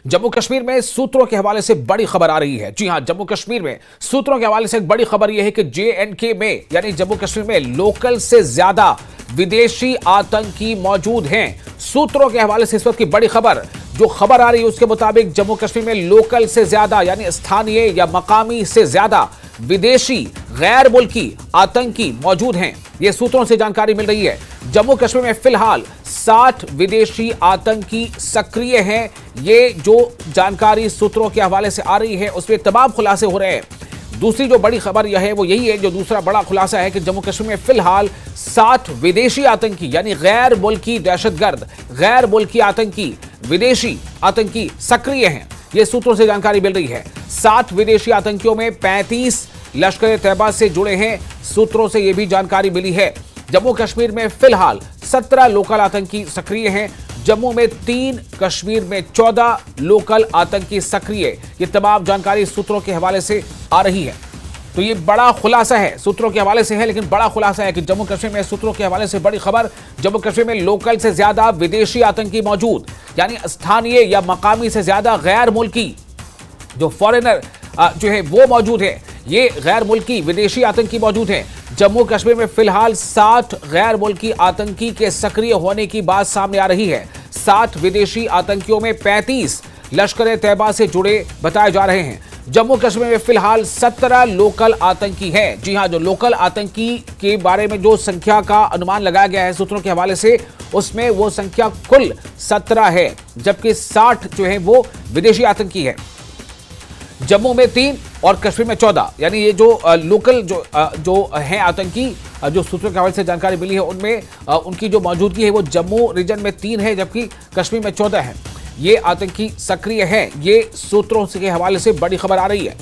जम्मू कश्मीर में सूत्रों के हवाले से बड़ी खबर आ रही है। जी हां, जम्मू कश्मीर में सूत्रों के हवाले से एक बड़ी खबर यह है कि JNK में यानी जम्मू कश्मीर में लोकल से ज्यादा विदेशी आतंकी मौजूद हैं। सूत्रों के हवाले से इस वक्त की बड़ी खबर जो खबर आ रही है उसके मुताबिक जम्मू कश्मीर में लोकल से ज्यादा यानी स्थानीय या मकामी से ज्यादा विदेशी गैर मुल्की आतंकी मौजूद हैं। यह सूत्रों से जानकारी मिल रही है। जम्मू कश्मीर में फिलहाल 60 विदेशी आतंकी सक्रिय हैं। ये जो जानकारी सूत्रों के हवाले से आ रही है उसमें तमाम खुलासे हो रहे हैं। दूसरी जो बड़ी खबर यह है वो यही है, जो दूसरा बड़ा खुलासा है कि जम्मू कश्मीर में फिलहाल 60 विदेशी आतंकी यानी गैर मुल्की दहशतगर्द, गैर मुल्की आतंकी, विदेशी आतंकी सक्रिय हैं। ये सूत्रों से जानकारी मिल रही है। 60 विदेशी आतंकियों में 35 लश्कर तैयबा से जुड़े हैं। सूत्रों से यह भी जानकारी मिली है। जम्मू कश्मीर में फिलहाल 17 लोकल आतंकी सक्रिय हैं। जम्मू में 3, कश्मीर में 14 लोकल आतंकी सक्रिय। ये तमाम जानकारी सूत्रों के हवाले से आ रही है। तो ये बड़ा खुलासा है, सूत्रों के हवाले से है, लेकिन बड़ा खुलासा है कि जम्मू कश्मीर में सूत्रों के हवाले से बड़ी खबर, जम्मू कश्मीर में लोकल से ज्यादा विदेशी आतंकी मौजूद, यानी स्थानीय या मकामी से ज्यादा गैर मुल्की जो फॉरेनर जो है वो मौजूद है। ये गैर मुल्की विदेशी आतंकी मौजूद हैं। जम्मू कश्मीर में फिलहाल 60 गैर मुल्की आतंकी के सक्रिय होने की बात सामने आ रही है। 60 विदेशी आतंकियों में 35 लश्कर तैयबा से जुड़े बताए जा रहे हैं। जम्मू कश्मीर में फिलहाल 17 लोकल आतंकी हैं। जी हां, जो लोकल आतंकी के बारे में जो संख्या का अनुमान लगाया गया है सूत्रों के हवाले से, उसमें वो संख्या कुल 17 है, जबकि 60 जो है वो विदेशी आतंकी है। जम्मू में 3 और कश्मीर में 14, यानी ये जो लोकल जो हैं आतंकी, जो सूत्रों के हवाले से जानकारी मिली है उनमें उनकी जो मौजूदगी है वो जम्मू रीजन में 3 है, जबकि कश्मीर में 14 है। ये आतंकी सक्रिय है। ये सूत्रों के हवाले से बड़ी खबर आ रही है।